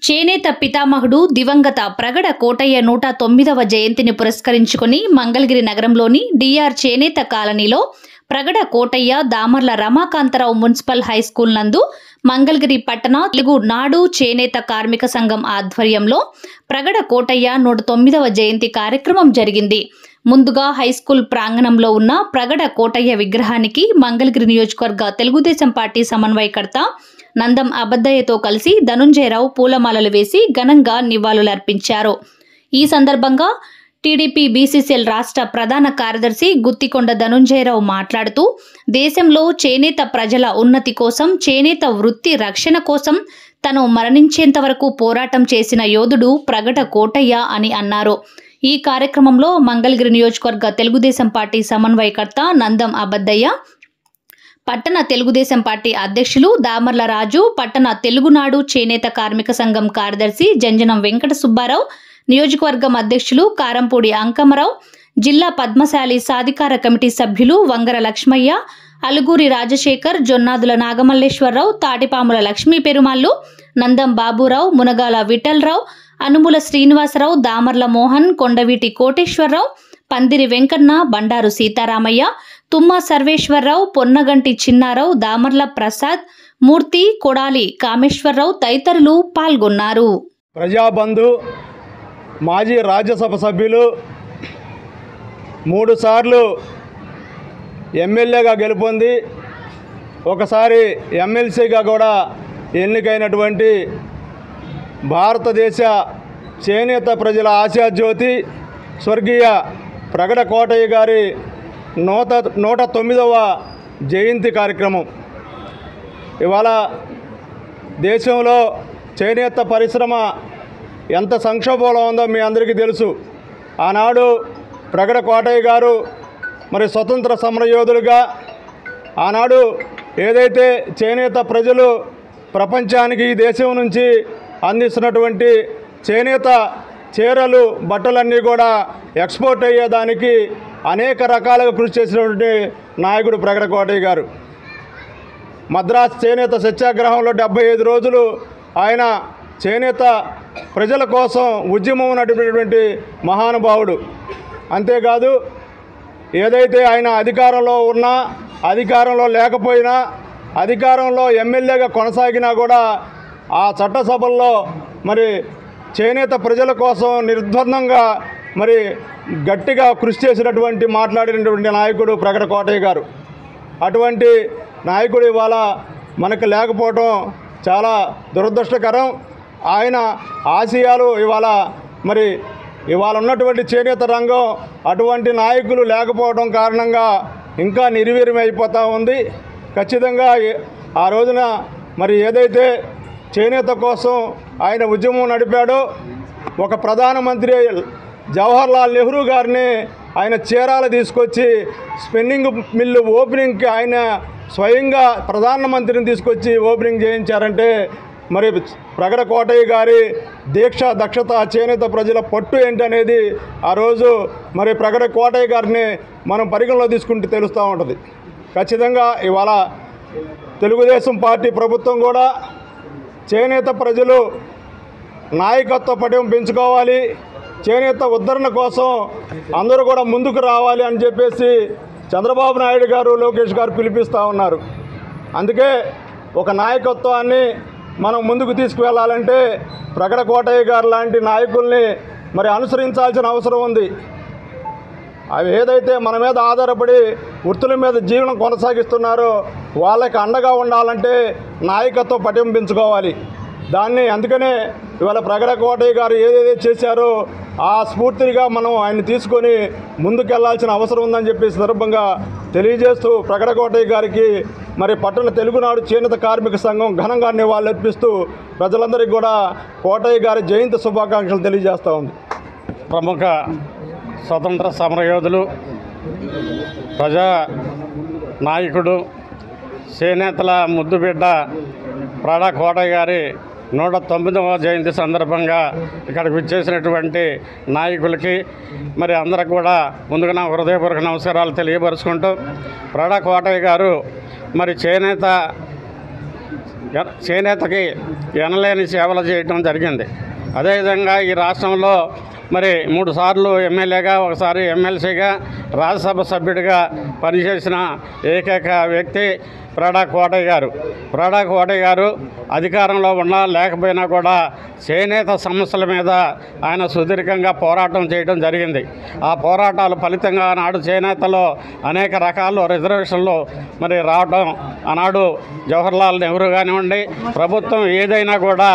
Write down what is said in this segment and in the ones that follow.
చేనేత పితామహుడు దివంగత ప్రగడ కోటయ్య 109వ జయంతిని పురస్కరించుకుని మంగళగిరి నగరంలోని డిఆర్ చేనేత కాలనీలో ప్రగడ కోటయ్య దామర్ల రమాకాంతరావు మున్సిపల్ హైస్కూల్ నందు మంగళగిరి పట్టణ తెలుగు నాడు చేనేత కార్మిక సంఘం ఆధ్వర్యంలో ప్రగడ కోటయ్య 109వ జయంతి కార్యక్రమం జరిగింది. ముందుగా హైస్కూల్ ప్రాంగణంలో ఉన్న ప్రగడ కోటయ్య విగ్రహానికి మంగళగిరి నియోజకవర్గ తెలుగుదేశం పార్టీ సమన్వయకర్త నందం అబద్దయ్యతో కలిసి ధనుంజయరావు పూలమాలలు వేసి ఘనంగా నివాళులర్పించారు. ఈ సందర్భంగా టీడీపీ బీసీసీఎల్ రాష్ట్ర ప్రధాన కార్యదర్శి గుత్తికొండ ధనుంజయరావు మాట్లాడుతూ దేశంలో చేనేత ప్రజల ఉన్నతి కోసం, చేనేత వృత్తి రక్షణ కోసం తను మరణించేంత వరకు పోరాటం చేసిన యోధుడు ప్రగడ కోటయ్య అని అన్నారు. ఈ కార్యక్రమంలో మంగళగిరి నియోజకవర్గ తెలుగుదేశం పార్టీ సమన్వయకర్త నందం అబద్దయ్య, పట్టణ తెలుగుదేశం పార్టీ అధ్యక్షులు దామర్ల రాజు, పట్టణ తెలుగునాడు చేనేత కార్మిక సంఘం కార్యదర్శి జంజనం వెంకట సుబ్బారావు, నియోజకవర్గం అధ్యక్షులు కారంపూడి అంకమరావు, జిల్లా పద్మశాలి సాధికార కమిటీ సభ్యులు వంగర లక్ష్మయ్య, అలుగూరి రాజశేఖర్, జొన్నాదుల నాగమల్లేశ్వరరావు, తాటిపాముల లక్ష్మీ పెరుమాళ్ళు, నందం బాబురావు, మునగాల విఠలరావు, అనుముల శ్రీనివాసరావు, దామర్ల మోహన్, కొండవీటి కోటేశ్వరరావు, పందిరి వెంకన్న, బండారు సీతారామయ్య, తుమ్మ సర్వేశ్వరరావు, పొన్నగంటి చిన్నారావు, దామర్ల ప్రసాద్, మూర్తి, కొడాలి కామేశ్వరరావు తదితరులు పాల్గొన్నారు. ప్రజాబంధు మాజీ రాజ్యసభ సభ్యులు, 3 సార్లు ఎమ్మెల్యేగా గెలుపొంది ఒకసారి ఎమ్మెల్సీగా కూడా ఎన్నికైనటువంటి భారతదేశ చేనేత ప్రజల ఆశాజ్యోతి స్వర్గీయ ప్రగడ కోటయ్య గారి 109వ జయంతి కార్యక్రమం. ఇవాళ దేశంలో చేనేత పరిశ్రమ ఎంత సంక్షోభంలో ఉందో మీ అందరికీ తెలుసు. ఆనాడు ప్రగడ కోటయ్య గారు మరి స్వతంత్ర సమరయోధులుగా ఆనాడు ఏదైతే చేనేత ప్రజలు ప్రపంచానికి ఈ దేశం నుంచి అందిస్తున్నటువంటి చేనేత చీరలు, బట్టలన్నీ కూడా ఎక్స్పోర్ట్ అయ్యేదానికి అనేక రకాలుగా కృషి చేసినటువంటి నాయకుడు ప్రగడ కోటయ్య గారు. మద్రాసు చేనేత సత్యాగ్రహంలో 75 రోజులు ఆయన చేనేత ప్రజల కోసం ఉద్యమం నడిపినటువంటి మహానుభావుడు. అంతేకాదు, ఏదైతే ఆయన అధికారంలో ఉన్నా, అధికారంలో లేకపోయినా, అధికారంలో ఎమ్మెల్యేగా కొనసాగినా కూడా ఆ చట్టసభల్లో మరి చేనేత ప్రజల కోసం నిర్బంధంగా మరి గట్టిగా కృషి చేసినటువంటి మాట్లాడినటువంటి నాయకుడు ప్రగడ కోటయ్య గారు. అటువంటి నాయకుడు ఇవాళ మనకు లేకపోవటం చాలా దురదృష్టకరం. ఆయన ఆశయాలు ఇవాళ ఉన్నటువంటి చేనేత రంగం అటువంటి నాయకులు లేకపోవడం కారణంగా ఇంకా నిర్వీర్యం అయిపోతూ ఉంది. ఖచ్చితంగా ఆ రోజున మరి ఏదైతే చేనేత కోసం ఆయన ఉద్యమం నడిపాడో, ఒక ప్రధానమంత్రి జవహర్లాల్ నెహ్రూ గారిని ఆయన చీరాలు తీసుకొచ్చి స్పిన్నింగ్ మిల్లు ఓపెనింగ్కి ఆయన స్వయంగా ప్రధానమంత్రిని తీసుకొచ్చి ఓపెనింగ్ చేయించారంటే మరి ప్రగడ కోటయ్య గారి దీక్ష, దక్షత, చేనేత ప్రజల పట్టు ఏంటనేది ఆ రోజు మరి ప్రగడ కోటయ్య గారిని మనం పరిగణలో తీసుకుంటే తెలుస్తూ ఉంటుంది. ఖచ్చితంగా ఇవాళ తెలుగుదేశం పార్టీ ప్రభుత్వం కూడా చేనేత ప్రజలు నాయకత్వ పటిమ పెంచుకోవాలి, చేనేత ఉద్ధరణ కోసం అందరూ కూడా ముందుకు రావాలి అని చెప్పేసి చంద్రబాబు నాయుడు గారు, లోకేష్ గారు పిలిపిస్తూ ఉన్నారు. అందుకే ఒక నాయకత్వాన్ని మనం ముందుకు తీసుకువెళ్ళాలంటే ప్రగడ కోటయ్య గారు లాంటి నాయకుల్ని మరి అనుసరించాల్సిన అవసరం ఉంది. అవి ఏదైతే మన మీద ఆధారపడి వృత్తుల మీద జీవనం కొనసాగిస్తున్నారో వాళ్ళకి అండగా ఉండాలంటే నాయకత్వం పటింపించుకోవాలి. అందుకనే ఇవాళ ప్రగడ కోటయ్య గారు ఏదైతే చేశారో ఆ స్ఫూర్తిగా మనం ఆయన తీసుకొని ముందుకెళ్లాల్సిన అవసరం ఉందని చెప్పి సందర్భంగా తెలియజేస్తూ ప్రగడ కోటయ్య గారికి మరి పట్టణ తెలుగునాడు చేనేత కార్మిక సంఘం ఘనంగా నివాళులర్పిస్తూ ప్రజలందరికీ కూడా కోటయ్య గారి జయంతి శుభాకాంక్షలు తెలియజేస్తూ ఉంది. ప్రముఖ స్వతంత్ర సమరయోధులు, ప్రజా నాయకుడు, చేనేతల ముద్దుబిడ్డ ప్రగడ కోటయ్య గారి 109వ జయంతి సందర్భంగా ఇక్కడికి విచ్చేసినటువంటి నాయకులకి మరి అందరికి కూడా ముందుగా నా హృదయపూర్వక నమస్కారాలు తెలియపరుచుకుంటూ, ప్రగడ కోటయ్య గారు మరి చేనేత చేనేతకి ఎనలేని సేవలు చేయటం జరిగింది. అదేవిధంగా ఈ రాష్ట్రంలో మరి 3 సార్లు ఎమ్మెల్యేగా, ఒకసారి ఎమ్మెల్సీగా, రాజ్యసభ సభ్యుడిగా పనిచేసిన ఏకైక వ్యక్తి ప్రాడా కోటయ్య గారు. ప్రాడా కోటయ్య గారు అధికారంలో ఉన్నా లేకపోయినా కూడా చేనేత సమస్యల మీద ఆయన సుదీర్ఘంగా పోరాటం చేయడం జరిగింది. ఆ పోరాటాల ఫలితంగా ఆనాడు చేనేతలో అనేక రకాల రిజర్వేషన్లు మరి రావడం, ఆనాడు జవహర్లాల్ నెహ్రూ కానివ్వండి, ప్రభుత్వం ఏదైనా కూడా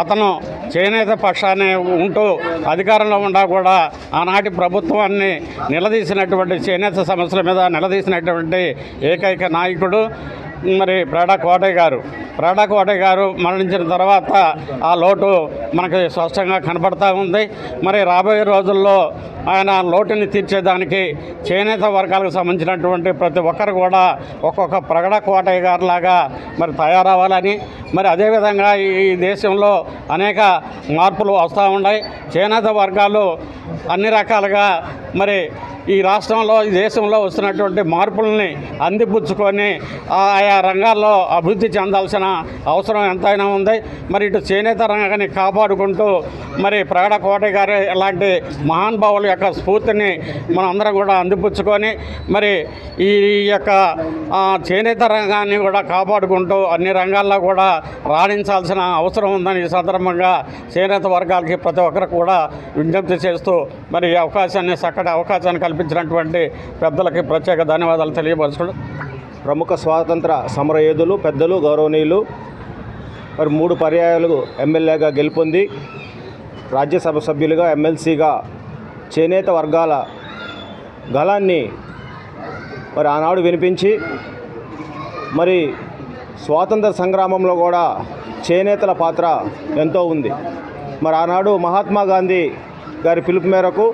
అతను చేనేత పక్షాన్ని ఉంటూ అధికారంలో ఉండా కూడా ఆనాటి ప్రభుత్వాన్ని నిలదీసినటువంటి, చేనేత సమస్యల మీద నిలదీసినటువంటి ఏకైక నాయకుడు మరి ప్రాడా కోటయ్య గారు. ప్రాడా కోటయ్య గారు మరణించిన తర్వాత ఆ లోటు మనకి స్పష్టంగా కనబడతా ఉంది. మరి రాబోయే రోజుల్లో ఆయన లోటుని తీర్చేదానికి చేనేత వర్గాలకు సంబంధించినటువంటి ప్రతి ఒక్కరు కూడా ఒక్కొక్క ప్రాడా కోటయ్య గారు లాగా మరి తయారవ్వాలని, మరి అదేవిధంగా ఈ దేశంలో అనేక మార్పులు వస్తూ ఉన్నాయి. చేనేత వర్గాలు అన్ని రకాలుగా మరి ఈ రాష్ట్రంలో, ఈ దేశంలో వస్తున్నటువంటి మార్పుల్ని అందిపుచ్చుకొని ఆయా రంగాల్లో అభివృద్ధి చెందాల్సిన అవసరం ఎంతైనా ఉంది. మరి ఇటు చేనేత రంగాన్ని కాపాడుకుంటూ మరి ప్రాడా కోటయ్య గారు ఇలాంటి మహానుభావుల యొక్క స్ఫూర్తిని మనం అందరం కూడా అందిపుచ్చుకొని మరి ఈ యొక్క చేనేత రంగాన్ని కూడా కాపాడుకుంటూ అన్ని రంగాల్లో కూడా రాణించాల్సిన అవసరం ఉందని ఈ సందర్భంగా చేనేత వర్గాలకి ప్రతి ఒక్కరికి కూడా విజ్ఞప్తి చేస్తూ మరి ఈ అవకాశాన్ని, చక్కటి అవకాశాన్ని కల్పించినటువంటి పెద్దలకి ప్రత్యేక ధన్యవాదాలు తెలియపరచుకోవడం. ప్రముఖ స్వాతంత్ర సమర యోధులు, పెద్దలు, గౌరవనీయులు, మరి 3 పర్యాయాలు ఎమ్మెల్యేగా గెలుపొంది రాజ్యసభ సభ్యులుగా, ఎమ్మెల్సీగా చేనేత వర్గాల గళాన్ని మరి ఆనాడు వినిపించి మరి స్వాతంత్ర సంగ్రామంలో కూడా చేనేతల పాత్ర ఎంతో ఉంది. మరి ఆనాడు మహాత్మా గాంధీ గారి పిలుపు మేరకు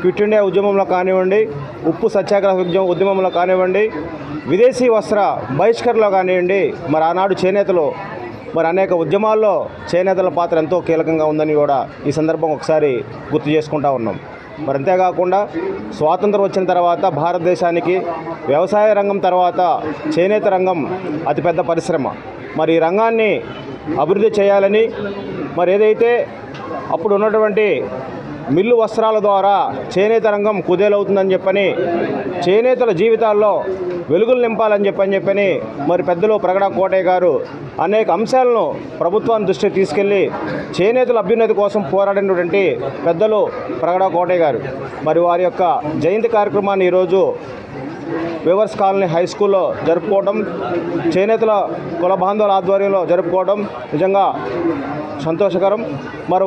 క్విట్ ఇండియా ఉద్యమంలో కానివ్వండి, ఉప్పు సత్యాగ్రహ ఉద్యమంలో కానివ్వండి, విదేశీ వస్త్ర బహిష్కరణలో కానివ్వండి, మరి ఆనాడు చేనేతలు మరి అనేక ఉద్యమాల్లో చేనేతల పాత్ర ఎంతో కీలకంగా ఉందని కూడా ఈ సందర్భం ఒకసారి గుర్తు చేసుకుంటా ఉన్నాం. మరి అంతేకాకుండా స్వాతంత్రం వచ్చిన తర్వాత భారతదేశానికి వ్యవసాయ రంగం తర్వాత చేనేత రంగం అతిపెద్ద పరిశ్రమ. మరి ఈ రంగాన్ని అభివృద్ధి చేయాలని, మరి ఏదైతే అప్పుడు ఉన్నటువంటి మిల్లు వస్త్రాల ద్వారా చేనేత రంగం కుదేలవుతుందని చెప్పని, చేనేతల జీవితాల్లో వెలుగులు నింపాలని చెప్పని మరి పెద్దలు ప్రాడా కోటయ్య గారు అనేక అంశాలను ప్రభుత్వాన్ని దృష్టికి తీసుకెళ్లి చేనేతల అభ్యున్నతి కోసం పోరాడినటువంటి పెద్దలు ప్రాడా కోటయ్య గారు. మరి వారి యొక్క జయంతి కార్యక్రమాన్ని ఈరోజు వేవర్స్ కాలనీ హై స్కూల్లో జరుపుకోవడం, చేనేతల కుల బాంధవుల ఆధ్వర్యంలో జరుపుకోవడం నిజంగా సంతోషకరం. మరి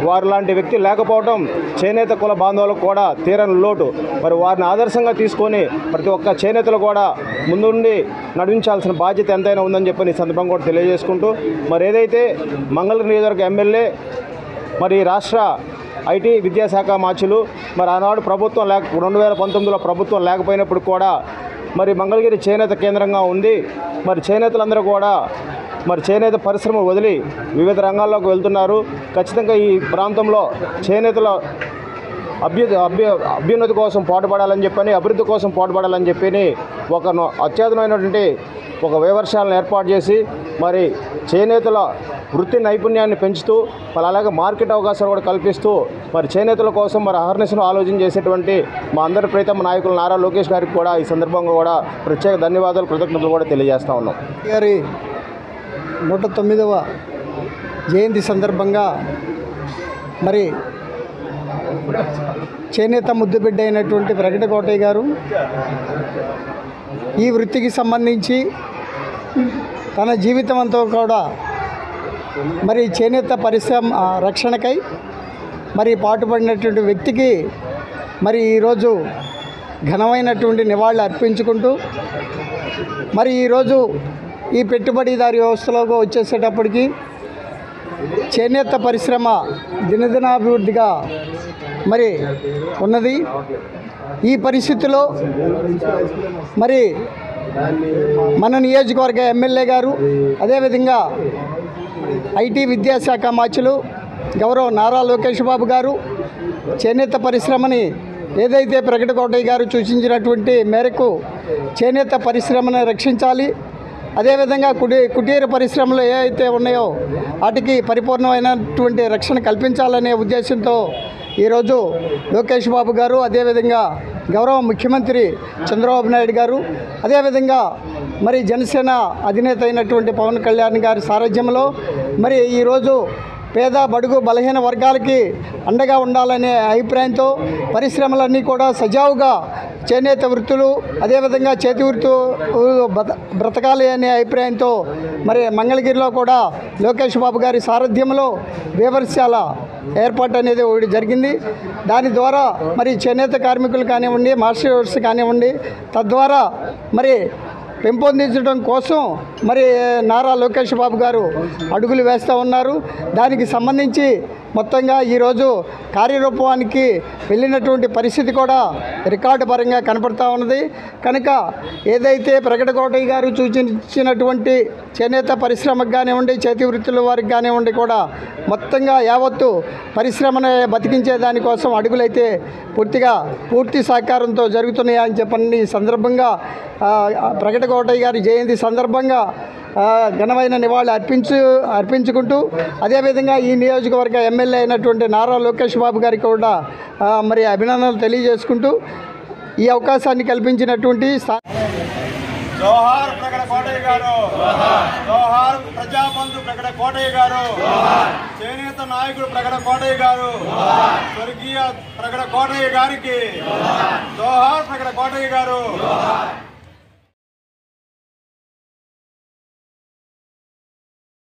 వారు లాంటి వ్యక్తి లేకపోవడం చేనేత కుల బాంధవులకు కూడా తీరని లోటు. మరి వారిని ఆదర్శంగా తీసుకొని ప్రతి ఒక్క చేనేతలు కూడా ముందుండి నడిపించాల్సిన బాధ్యత ఎంతైనా ఉందని చెప్పి ఈ సందర్భంగా కూడా తెలియజేసుకుంటూ, మరి ఏదైతే మంగళగిరి నియోజకవర్గ ఎమ్మెల్యే మరి రాష్ట్ర ఐటీ విద్యాశాఖ మార్చులు మరి ఆనాడు ప్రభుత్వం 2019లో ప్రభుత్వం లేకపోయినప్పుడు కూడా మరి మంగళగిరి చేనేత కేంద్రంగా ఉంది. మరి చేనేతలందరూ కూడా మరి చేనేత పరిశ్రమ వదిలి వివిధ రంగాల్లోకి వెళ్తున్నారు. ఖచ్చితంగా ఈ ప్రాంతంలో చేనేతల అభ్యున్నతి కోసం పాటుపడాలని చెప్పని, అభివృద్ధి కోసం పాటుపడాలని చెప్పి ఒక అత్యాధునమైనటువంటి ఒక వ్యవసాయాలను ఏర్పాటు చేసి మరి చేనేతల వృత్తి నైపుణ్యాన్ని పెంచుతూ మరి అలాగే మార్కెట్ అవకాశాలు కూడా కల్పిస్తూ మరి చేనేతల కోసం మరి అహర్నిశను ఆలోచన చేసేటువంటి మా అందరి ప్రీతమ నాయకులు నారా లోకేష్ గారికి కూడా ఈ సందర్భంగా కూడా ప్రత్యేక ధన్యవాదాలు, కృతజ్ఞతలు కూడా తెలియజేస్తా ఉన్నాం. గారి 109వ జయంతి సందర్భంగా మరి చేనేత ముద్దుబిడ్డ అయినటువంటి ప్రాడా కోటయ్య గారు ఈ వృత్తికి సంబంధించి తన జీవితం అంతా కూడా మరి చేనేత పరిశ్రమ రక్షణకై మరి పాటుపడినటువంటి వ్యక్తికి మరి ఈరోజు ఘనమైనటువంటి నివాళులు అర్పించుకుంటూ మరి ఈరోజు ఈ పెట్టుబడిదారి వ్యవస్థలోకి వచ్చేసేటప్పటికి చేనేత పరిశ్రమ దినదినాభివృద్ధిగా మరి ఉన్నది. ఈ పరిస్థితిలో మరి మన నియోజకవర్గ ఎమ్మెల్యే గారు, అదేవిధంగా ఐటీ విద్యాశాఖ మార్చులు గౌరవ నారా లోకేష్ బాబు గారు చేనేత పరిశ్రమని ఏదైతే ప్రాడా కోటయ్య గారు సూచించినటువంటి మేరకు చేనేత పరిశ్రమను రక్షించాలి, అదేవిధంగా కుటీర పరిశ్రమలు ఏవైతే ఉన్నాయో వాటికి పరిపూర్ణమైనటువంటి రక్షణ కల్పించాలనే ఉద్దేశంతో ఈరోజు లోకేష్ బాబు గారు, అదేవిధంగా గౌరవ ముఖ్యమంత్రి చంద్రబాబు నాయుడు గారు, అదేవిధంగా మరి జనసేన అధినేత అయినటువంటి పవన్ కళ్యాణ్ గారి సారథ్యంలో మరి ఈరోజు పేద బడుగు బలహీన వర్గాలకి అండగా ఉండాలనే అభిప్రాయంతో పరిశ్రమలన్నీ కూడా సజావుగా చేనేత వృత్తులు, అదేవిధంగా చేతి వృత్తులు బ్రతకాలి అనే అభిప్రాయంతో మరి మంగళగిరిలో కూడా లోకేష్ బాబు గారి సారథ్యంలో వేవర్శాల ఏర్పాటు అనేది ఒకటి జరిగింది. దాని ద్వారా మరి చేనేత కార్మికులు కానివ్వండి, మాస్టర్స్ కానివ్వండి, తద్వారా మరి పెంపొందించడం కోసం మరి నారా లోకేష్ బాబు గారు అడుగులు వేస్తూ ఉన్నారు. దానికి సంబంధించి మొత్తంగా ఈరోజు కార్యరూపానికి వెళ్ళినటువంటి పరిస్థితి కూడా రికార్డు పరంగా కనపడుతూ ఉన్నది. కనుక ఏదైతే ప్రగడ కోటయ్య గారు సూచించినటువంటి చేనేత పరిశ్రమకు కానివ్వండి, చేతి వృత్తుల వారికి కానివ్వండి కూడా మొత్తంగా యావత్తు పరిశ్రమను బతికించే దానికోసం అడుగులైతే పూర్తి సహకారంతో జరుగుతున్నాయని చెప్పని ఈ సందర్భంగా ప్రగడ కోటయ్య గారి జయంతి సందర్భంగా ఘనమైన నివాళులు అర్పించుకుంటూ, అదేవిధంగా ఈ నియోజకవర్గ ఎమ్మెల్యే అయినటువంటి నారా లోకేష్ బాబు గారికి కూడా మరి అభినందనలు తెలియజేసుకుంటూ ఈ అవకాశాన్ని కల్పించినటువంటి జోహార్ ప్రగడ కోటయ్య గారు, జోహార్ ప్రజాబంధు ప్రగడ కోటయ్య గారు, చేనేత నాయకుడు ప్రగడ కోటయ్య గారు, స్వర్గీయ ప్రగడ కోటయ్య గారికి జోహార్ ప్రగడ కోటయ్య గారు.